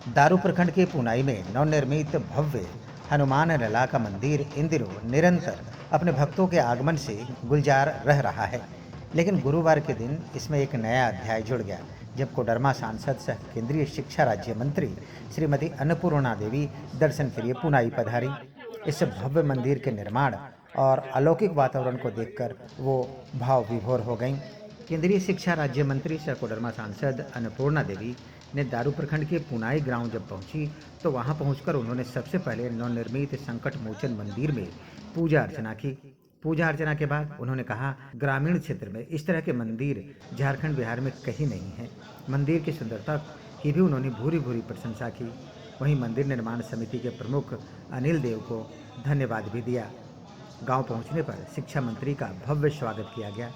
दारू प्रखंड के पुनाई में नवनिर्मित भव्य हनुमान लला का मंदिर इन दिनों निरंतर अपने भक्तों के आगमन से गुलजार रह रहा है। लेकिन गुरुवार के दिन इसमें एक नया अध्याय जुड़ गया, जब कोडरमा सांसद सह केंद्रीय शिक्षा राज्य मंत्री श्रीमती अन्नपूर्णा देवी दर्शन के लिए पुनाई पधारी। इस भव्य मंदिर के निर्माण और अलौकिक वातावरण को देखकर वो भाव विभोर हो गईं। केंद्रीय शिक्षा राज्य मंत्री सह कोडरमा सांसद अन्नपूर्णा देवी ने दारू प्रखंड के पुनाई ग्राम जब पहुंची तो वहां पहुंचकर उन्होंने सबसे पहले नवनिर्मित संकट मोचन मंदिर में पूजा अर्चना की। पूजा अर्चना के बाद उन्होंने कहा, ग्रामीण क्षेत्र में इस तरह के मंदिर झारखंड बिहार में कहीं नहीं है। मंदिर की सुंदरता की भी उन्होंने भूरी भूरी प्रशंसा की। वहीं मंदिर निर्माण समिति के प्रमुख अनिल देव को धन्यवाद भी दिया। गांव पहुंचने पर शिक्षा मंत्री का भव्य स्वागत किया गया।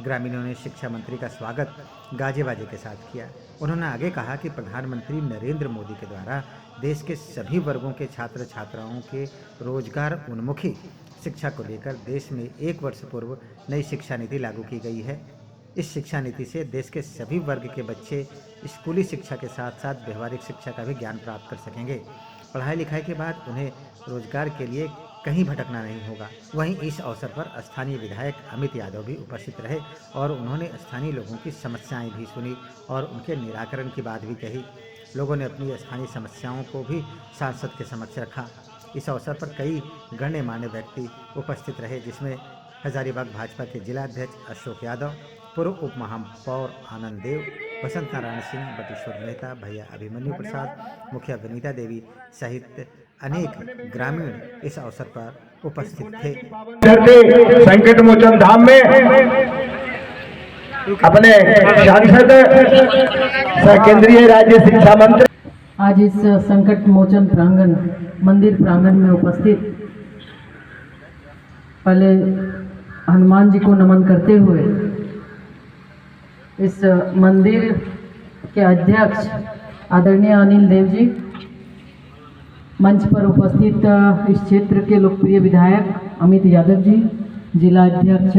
ग्रामीणों ने शिक्षा मंत्री का स्वागत गाजे बाजे के साथ किया। उन्होंने आगे कहा कि प्रधानमंत्री नरेंद्र मोदी के द्वारा देश के सभी वर्गों के छात्र छात्राओं के रोजगार उन्मुखी शिक्षा को लेकर देश में 1 वर्ष पूर्व नई शिक्षा नीति लागू की गई है। इस शिक्षा नीति से देश के सभी वर्ग के बच्चे स्कूली शिक्षा के साथ साथ व्यवहारिक शिक्षा का भी ज्ञान प्राप्त कर सकेंगे। पढ़ाई लिखाई के बाद उन्हें रोजगार के लिए कहीं भटकना नहीं होगा। वहीं इस अवसर पर स्थानीय विधायक अमित यादव भी उपस्थित रहे और उन्होंने स्थानीय लोगों की समस्याएं भी सुनी और उनके निराकरण की बात भी कही। लोगों ने अपनी स्थानीय समस्याओं को भी सांसद के समक्ष रखा। इस अवसर पर कई गण्यमान्य व्यक्ति उपस्थित रहे, जिसमें हजारीबाग भाजपा के जिलाध्यक्ष अशोक यादव, पूर्व उप महापौर आनंद देव, बसंत नारायण सिंह, बटेश्वर मेहता, भैया अभिमन्यु प्रसाद, मुखिया विनीता देवी सहित अनेक ग्रामीण इस अवसर पर उपस्थित थे। संकट मोचन धाम में अपने सांसद केंद्रीय राज्य शिक्षा मंत्री आज इस संकट मोचन प्रांगण मंदिर प्रांगण में उपस्थित पहले हनुमान जी को नमन करते हुए इस मंदिर के अध्यक्ष आदरणीय अनिल देव जी, मंच पर उपस्थित इस क्षेत्र के लोकप्रिय विधायक अमित यादव जी, जिला अध्यक्ष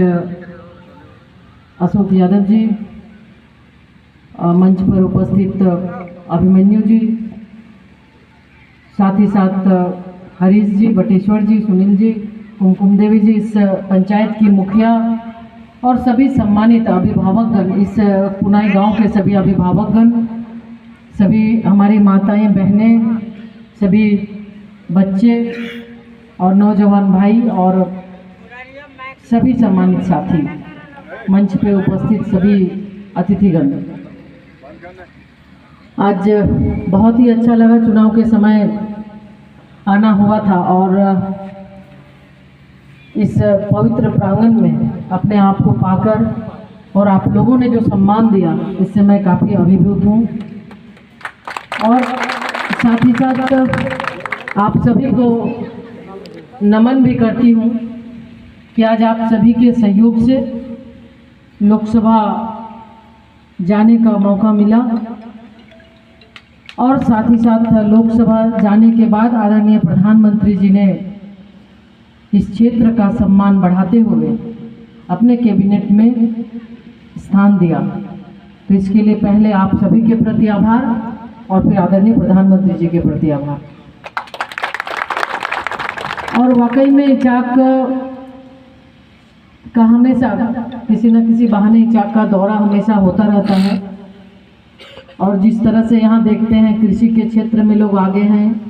अशोक यादव जी, मंच पर उपस्थित अभिमन्यु जी, साथ ही साथ हरीश जी, बटेश्वर जी, सुनील जी, कुमकुम देवी जी, इस पंचायत की मुखिया और सभी सम्मानित अभिभावकगण, इस पुनाई गांव के सभी अभिभावकगण, सभी हमारी माताएं बहनें, सभी बच्चे और नौजवान भाई और सभी सम्मानित साथी, मंच पे उपस्थित सभी अतिथिगण, आज बहुत ही अच्छा लगा। चुनाव के समय आना हुआ था और इस पवित्र प्रांगण में अपने आप को पाकर और आप लोगों ने जो सम्मान दिया, इससे मैं काफ़ी अभिभूत हूँ। और साथ ही साथ आप सभी को नमन भी करती हूँ कि आज आप सभी के सहयोग से लोकसभा जाने का मौका मिला और साथ ही साथ लोकसभा जाने के बाद आदरणीय प्रधानमंत्री जी ने इस क्षेत्र का सम्मान बढ़ाते हुए अपने कैबिनेट में स्थान दिया। तो इसके लिए पहले आप सभी के प्रति आभार और फिर आदरणीय प्रधानमंत्री जी के प्रति आभार। और वाकई में चाक का हमेशा किसी न किसी बहाने चाक का दौरा हमेशा होता रहता है और जिस तरह से यहाँ देखते हैं कृषि के क्षेत्र में लोग आगे हैं,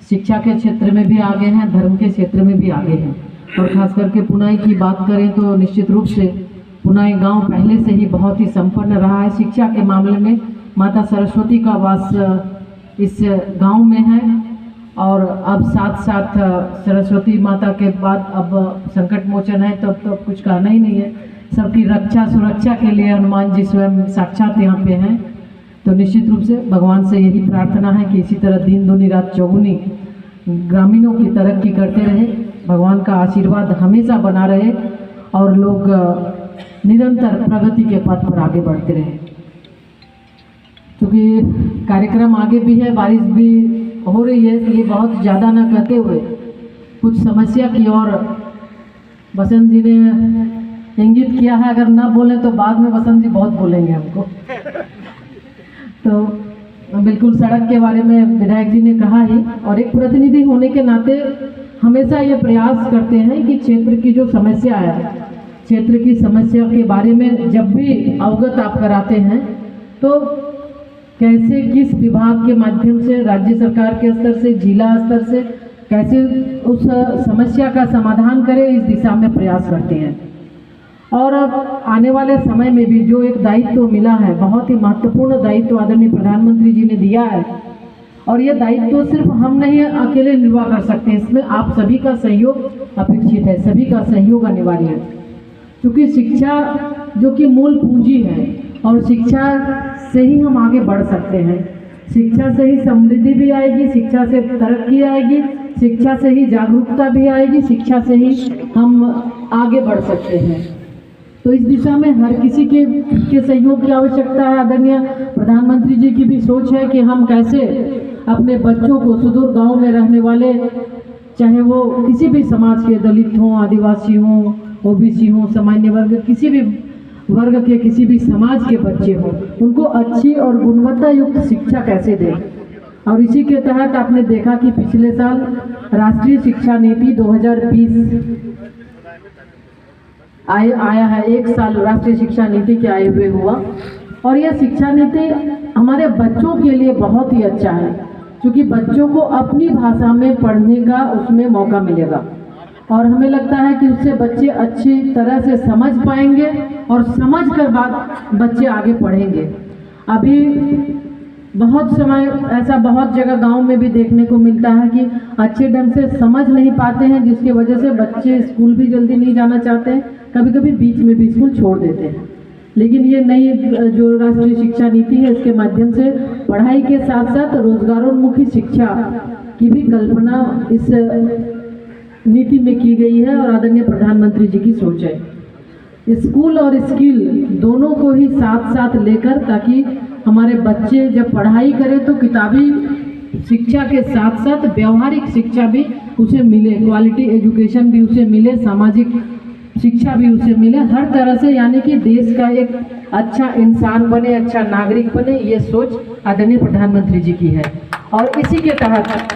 शिक्षा के क्षेत्र में भी आगे हैं, धर्म के क्षेत्र में भी आगे हैं। और ख़ास करके पुनाई की बात करें तो निश्चित रूप से पुनाई गांव पहले से ही बहुत ही संपन्न रहा है। शिक्षा के मामले में माता सरस्वती का वास इस गांव में है और अब साथ साथ सरस्वती माता के बाद अब संकट मोचन है, तब तो कुछ कहना ही नहीं है। सबकी रक्षा सुरक्षा के लिए हनुमान जी स्वयं साक्षात यहाँ पे हैं। तो निश्चित रूप से भगवान से यही प्रार्थना है कि इसी तरह दिन दूनी रात चौगुनी ग्रामीणों की तरक्की करते रहे, भगवान का आशीर्वाद हमेशा बना रहे और लोग निरंतर प्रगति के पथ पर आगे बढ़ते रहे। क्योंकि कार्यक्रम आगे भी है, बारिश भी हो रही है, इसलिए बहुत ज़्यादा ना कहते हुए कुछ समस्या की ओर बसंत जी ने इंगित किया है। अगर ना बोले तो बाद में बसंत जी बहुत बोलेंगे हमको। तो बिल्कुल सड़क के बारे में विधायक जी ने कहा ही, और एक प्रतिनिधि होने के नाते हमेशा ये प्रयास करते हैं कि क्षेत्र की जो समस्या है, क्षेत्र की समस्या के बारे में जब भी अवगत आप कराते हैं तो कैसे किस विभाग के माध्यम से, राज्य सरकार के स्तर से, जिला स्तर से कैसे उस समस्या का समाधान करें, इस दिशा में प्रयास करते हैं। और अब आने वाले समय में भी जो एक दायित्व मिला है, बहुत ही महत्वपूर्ण दायित्व आदरणीय प्रधानमंत्री जी ने दिया है, और ये दायित्व सिर्फ हम नहीं अकेले निर्वाह कर सकते, इसमें आप सभी का सहयोग अपेक्षित है, सभी का सहयोग अनिवार्य है, क्योंकि शिक्षा जो कि मूल पूंजी है और शिक्षा से ही हम आगे बढ़ सकते हैं। शिक्षा से ही समृद्धि भी आएगी, शिक्षा से तरक्की आएगी, शिक्षा से ही जागरूकता भी आएगी, शिक्षा से ही हम आगे बढ़ सकते हैं। तो इस दिशा में हर किसी के सहयोग की आवश्यकता है। आदरणीय प्रधानमंत्री जी की भी सोच है कि हम कैसे अपने बच्चों को, सुदूर गांव में रहने वाले, चाहे वो किसी भी समाज के, दलित हों, आदिवासी हों, ओबीसी हों, सामान्य वर्ग, किसी भी वर्ग के, किसी भी समाज के बच्चे हों, उनको अच्छी और गुणवत्ता युक्त शिक्षा कैसे दें। और इसी के तहत आपने देखा कि पिछले साल राष्ट्रीय शिक्षा नीति 2020 आया है, 1 साल राष्ट्रीय शिक्षा नीति के आए हुए हुआ, और यह शिक्षा नीति हमारे बच्चों के लिए बहुत ही अच्छा है, क्योंकि बच्चों को अपनी भाषा में पढ़ने का उसमें मौका मिलेगा, और हमें लगता है कि उससे बच्चे अच्छी तरह से समझ पाएंगे, और समझ कर बाद बच्चे आगे पढ़ेंगे। अभी बहुत समय ऐसा बहुत जगह गांव में भी देखने को मिलता है कि अच्छे ढंग से समझ नहीं पाते हैं, जिसकी वजह से बच्चे स्कूल भी जल्दी नहीं जाना चाहते हैं, कभी कभी बीच में भी स्कूल छोड़ देते हैं। लेकिन ये नई जो राष्ट्रीय शिक्षा नीति है, इसके माध्यम से पढ़ाई के साथ साथ रोजगारोन्मुखी शिक्षा की भी कल्पना इस नीति में की गई है, और आदरणीय प्रधानमंत्री जी की सोच है स्कूल और स्किल दोनों को ही साथ साथ लेकर, ताकि हमारे बच्चे जब पढ़ाई करें तो किताबी शिक्षा के साथ साथ व्यवहारिक शिक्षा भी उसे मिले, क्वालिटी एजुकेशन भी उसे मिले, सामाजिक शिक्षा भी उसे मिले, हर तरह से, यानी कि देश का एक अच्छा इंसान बने, अच्छा नागरिक बने, ये सोच आदरणीय प्रधानमंत्री जी की है। और इसी के तहत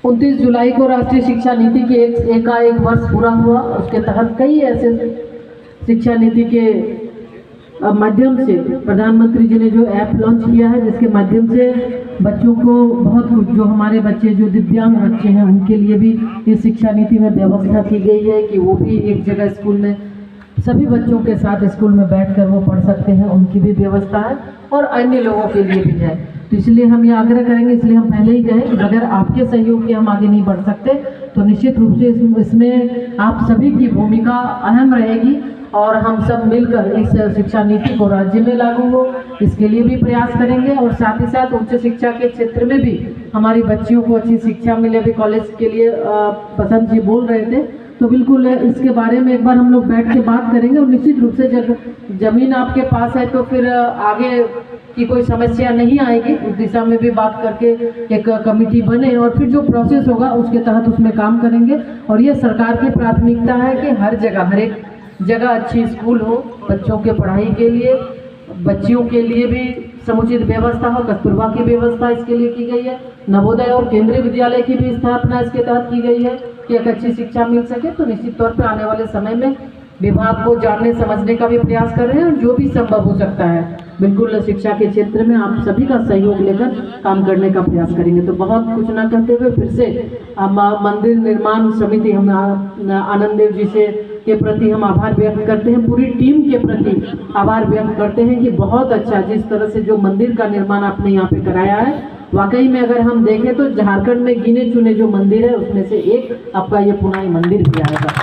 29 जुलाई को राष्ट्रीय शिक्षा नीति के एक वर्ष पूरा हुआ। उसके तहत कई ऐसे शिक्षा नीति के माध्यम से प्रधानमंत्री जी ने जो ऐप लॉन्च किया है, जिसके माध्यम से बच्चों को बहुत कुछ, जो हमारे बच्चे जो दिव्यांग बच्चे हैं उनके लिए भी इस शिक्षा नीति में व्यवस्था की गई है कि वो भी एक जगह स्कूल में सभी बच्चों के साथ स्कूल में बैठकर वो पढ़ सकते हैं, उनकी भी व्यवस्था है, और अन्य लोगों के लिए भी है। तो इसलिए हम ये आग्रह करेंगे, इसलिए हम पहले ही कहें कि बगैर आपके सहयोग के हम आगे नहीं बढ़ सकते, तो निश्चित रूप से इसमें आप सभी की भूमिका अहम रहेगी, और हम सब मिलकर इस शिक्षा नीति को राज्य में लागू हो, इसके लिए भी प्रयास करेंगे, और साथ ही साथ उच्च शिक्षा के क्षेत्र में भी हमारी बच्चियों को अच्छी शिक्षा मिले। अभी कॉलेज के लिए बसंत जी बोल रहे थे, तो बिल्कुल इसके बारे में एक बार हम लोग बैठ के बात करेंगे, और निश्चित रूप से जब जमीन आपके पास है तो फिर आगे की कोई समस्या नहीं आएगी, उस दिशा में भी बात करके एक कमेटी बने, और फिर जो प्रोसेस होगा उसके तहत उसमें काम करेंगे। और ये सरकार की प्राथमिकता है कि हर जगह, हर एक जगह अच्छी स्कूल हो, बच्चों के पढ़ाई के लिए, बच्चियों के लिए भी समुचित व्यवस्था हो। कस्तूरबा की व्यवस्था इसके लिए की गई है, नवोदय और केंद्रीय विद्यालय की भी स्थापना इसके तहत की गई है कि एक अच्छी शिक्षा मिल सके। तो निश्चित तौर पर आने वाले समय में विभाग को जानने समझने का भी प्रयास कर रहे हैं, और जो भी संभव हो सकता है बिल्कुल शिक्षा के क्षेत्र में आप सभी का सहयोग लेकर काम करने का प्रयास करेंगे। तो बहुत कुछ ना करते हुए फिर से मंदिर निर्माण समिति, हम आनंद देव जी से के प्रति हम आभार व्यक्त करते हैं, पूरी टीम के प्रति आभार व्यक्त करते हैं कि बहुत अच्छा, जिस तरह से जो मंदिर का निर्माण आपने यहाँ पे कराया है, वाकई में अगर हम देखें तो झारखंड में गिने चुने जो मंदिर है उसमें से एक आपका ये पुनाई मंदिर भी आएगा।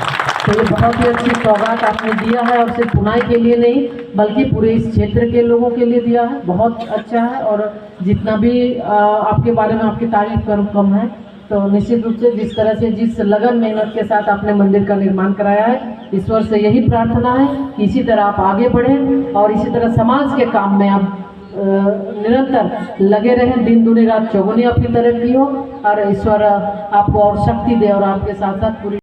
तो ये बहुत ही अच्छी सौगात आपने दिया है, और सिर्फ पुनाई के लिए नहीं बल्कि पूरे इस क्षेत्र के लोगों के लिए दिया है, बहुत अच्छा है। और जितना भी आपके बारे में आपकी तारीफ कम है, तो निश्चित रूप से जिस तरह से, जिस लगन मेहनत के साथ आपने मंदिर का निर्माण कराया है, ईश्वर से यही प्रार्थना है कि इसी तरह आप आगे बढ़ें, और इसी तरह समाज के काम में आप निरंतर लगे रहें, दिन दूनी रात चौगुनी आपकी तरक्की हो, और ईश्वर आपको और शक्ति दे, और आपके साथ साथ पूरी